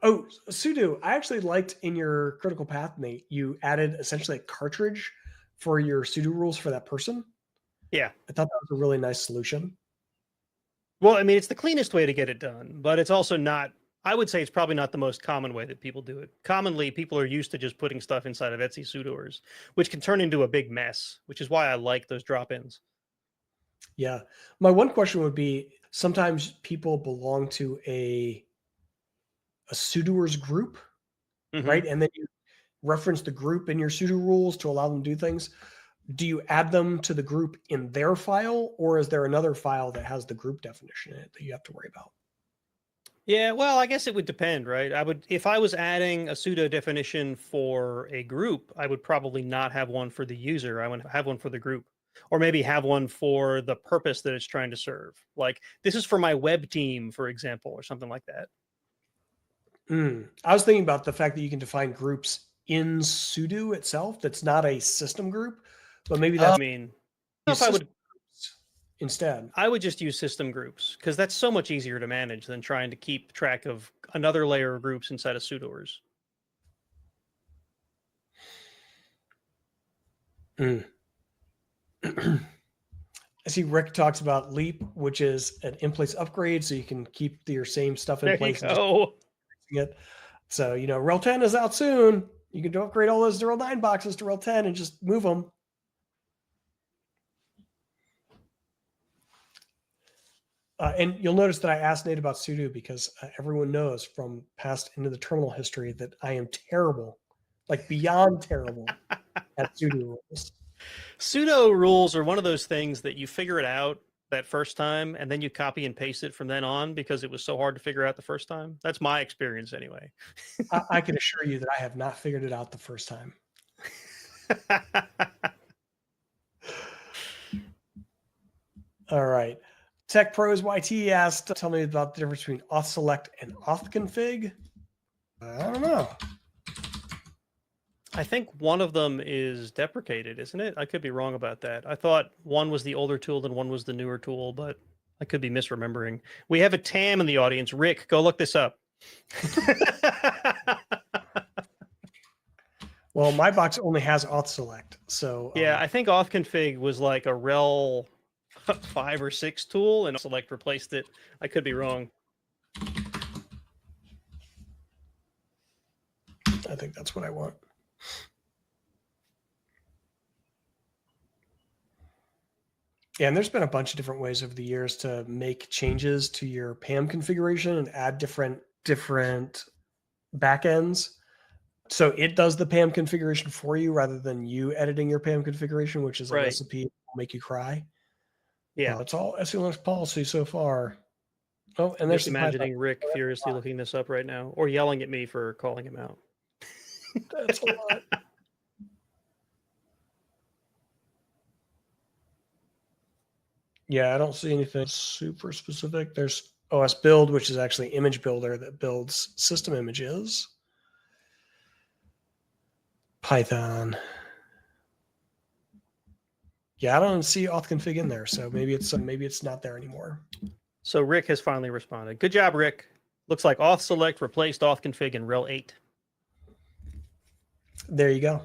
Oh, sudo. I actually liked in your critical path, Nate, you added essentially a cartridge for your sudo rules for that person. Yeah. I thought that was a really nice solution. Well, I mean, it's the cleanest way to get it done, but it's also not, I would say it's probably not the most common way that people do it. Commonly, people are used to just putting stuff inside of Etsy sudoers, which can turn into a big mess, which is why I like those drop-ins. Yeah. My one question would be sometimes people belong to a sudoers group, Hmm. right? And then you reference the group in your sudo rules to allow them to do things. Do you add them to the group in their file, or is there another file that has the group definition in it that you have to worry about? Yeah, well, I guess it would depend, right? I would, if I was adding a pseudo definition for a group, I would probably not have one for the user. I would have one for the group, or maybe have one for the purpose that it's trying to serve. Like, this is for my web team, for example, or something like that. I was thinking about the fact that you can define groups in sudo itself. That's not a system group, but maybe I that's mean, I don't know use if system groups instead. I would just use system groups because that's so much easier to manage than trying to keep track of another layer of groups inside of sudoers. Mm. I see Rick talks about Leap, which is an in-place upgrade, so you can keep your same stuff in There you place and just go. using it. So, RHEL 10 is out soon. You can upgrade all those RHEL 9 boxes to RHEL 10 and just move them. And you'll notice that I asked Nate about sudo because everyone knows from past into the terminal history that I am terrible, like beyond terrible at sudo rules. Pseudo rules are one of those things that you figure it out that first time and then you copy and paste it from then on because it was so hard to figure out the first time. That's my experience anyway. I can assure you that I have not figured it out the first time. All right. Tech Pros YT asked, tell me about the difference between Authselect and authconfig. I don't know. I think one of them is deprecated, isn't it? I could be wrong about that. I thought one was the older tool and one was the newer tool, but I could be misremembering. We have a TAM in the audience. Rick, go look this up. Well, my box only has Authselect, so Yeah, I think authconfig was like a RHEL 5 or 6 tool, and Select replaced it. I could be wrong. I think that's what I want. Yeah, and there's been a bunch of different ways over the years to make changes to your PAM configuration and add different backends. So it does the PAM configuration for you rather than you editing your PAM configuration, which is a Right. recipe that will make you cry. Yeah. It's all SELinux policy so far. Oh, and I'm there's just the Python. imagining Rick furiously looking this up right now or yelling at me for calling him out. That's a lot. Yeah, I don't see anything super specific. There's OS build, which is actually image builder that builds system images. Python. Yeah, I don't see authconfig in there, so maybe it's not there anymore. So Rick has finally responded. Good job, Rick. Looks like Authselect replaced authconfig in RHEL 8. There you go.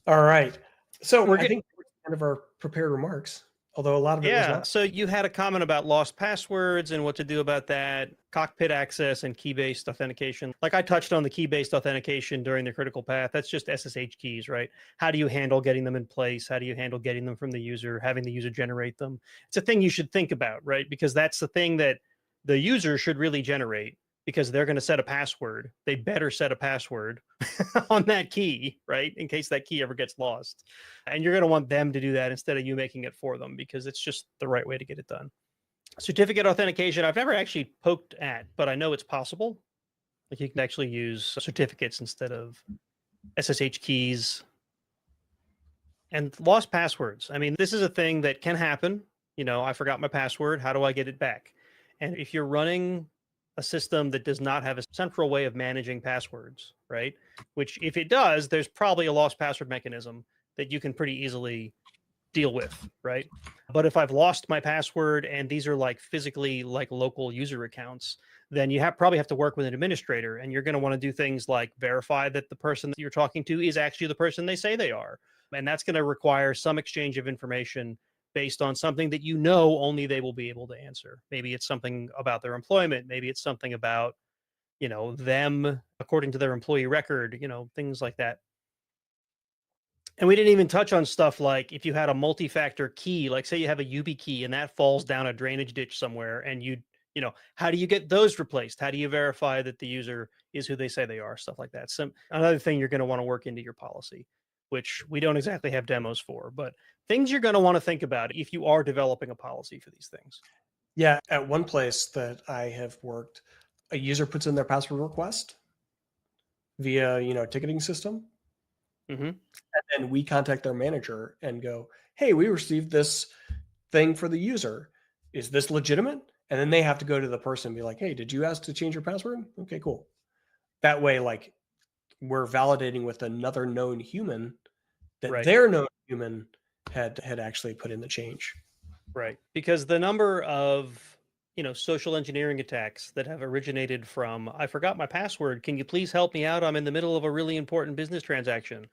All right. So I think we're at the end of our prepared remarks, although a lot of it was not. So you had a comment about lost passwords and what to do about that, cockpit access and key-based authentication. Like I touched on the key-based authentication during the critical path. That's just SSH keys, right? How do you handle getting them in place? How do you handle getting them from the user, having the user generate them? It's a thing you should think about, right? Because that's the thing that the user should really generate because they're going to set a password. They better set a password on that key, right? In case that key ever gets lost. And you're going to want them to do that instead of you making it for them because it's just the right way to get it done. Certificate authentication, I've never actually poked at, but I know it's possible. Like you can actually use certificates instead of SSH keys. And lost passwords. I mean, this is a thing that can happen. I forgot my password. How do I get it back? And if you're running a system that does not have a central way of managing passwords, right? Which if it does, there's probably a lost password mechanism that you can pretty easily deal with, right? But if I've lost my password and these are like physically like local user accounts, then you probably have to work with an administrator, and you're going to want to do things like verify that the person that you're talking to is actually the person they say they are. And that's going to require some exchange of information based on something that only they will be able to answer. Maybe it's something about their employment. Maybe it's something about, them according to their employee record, things like that. And we didn't even touch on stuff like if you had a multi-factor key, like say you have a YubiKey and that falls down a drainage ditch somewhere, and how do you get those replaced? How do you verify that the user is who they say they are? Stuff like that. Another thing you're going to want to work into your policy, which we don't exactly have demos for, but things you're going to want to think about if you are developing a policy for these things. Yeah, at one place that I have worked, a user puts in their password request via, ticketing system. Mm-hmm. And then we contact their manager and go, hey, we received this thing for the user. Is this legitimate? And then they have to go to the person and be like, hey, did you ask to change your password? Okay, cool. That way, like, we're validating with another known human that Right. their known human had actually put in the change. Right. Because the number of, social engineering attacks that have originated from, I forgot my password. Can you please help me out? I'm in the middle of a really important business transaction.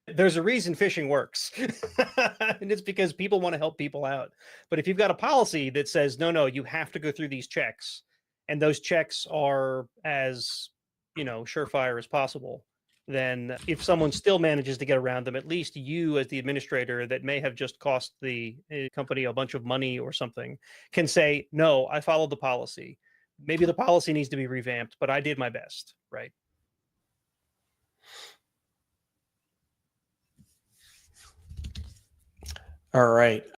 There's a reason phishing works. And it's because people want to help people out. But if you've got a policy that says, no, you have to go through these checks, and those checks are as, surefire as possible, then if someone still manages to get around them, at least you as the administrator that may have just cost the company a bunch of money or something can say, no, I followed the policy. Maybe the policy needs to be revamped, but I did my best, right? All right.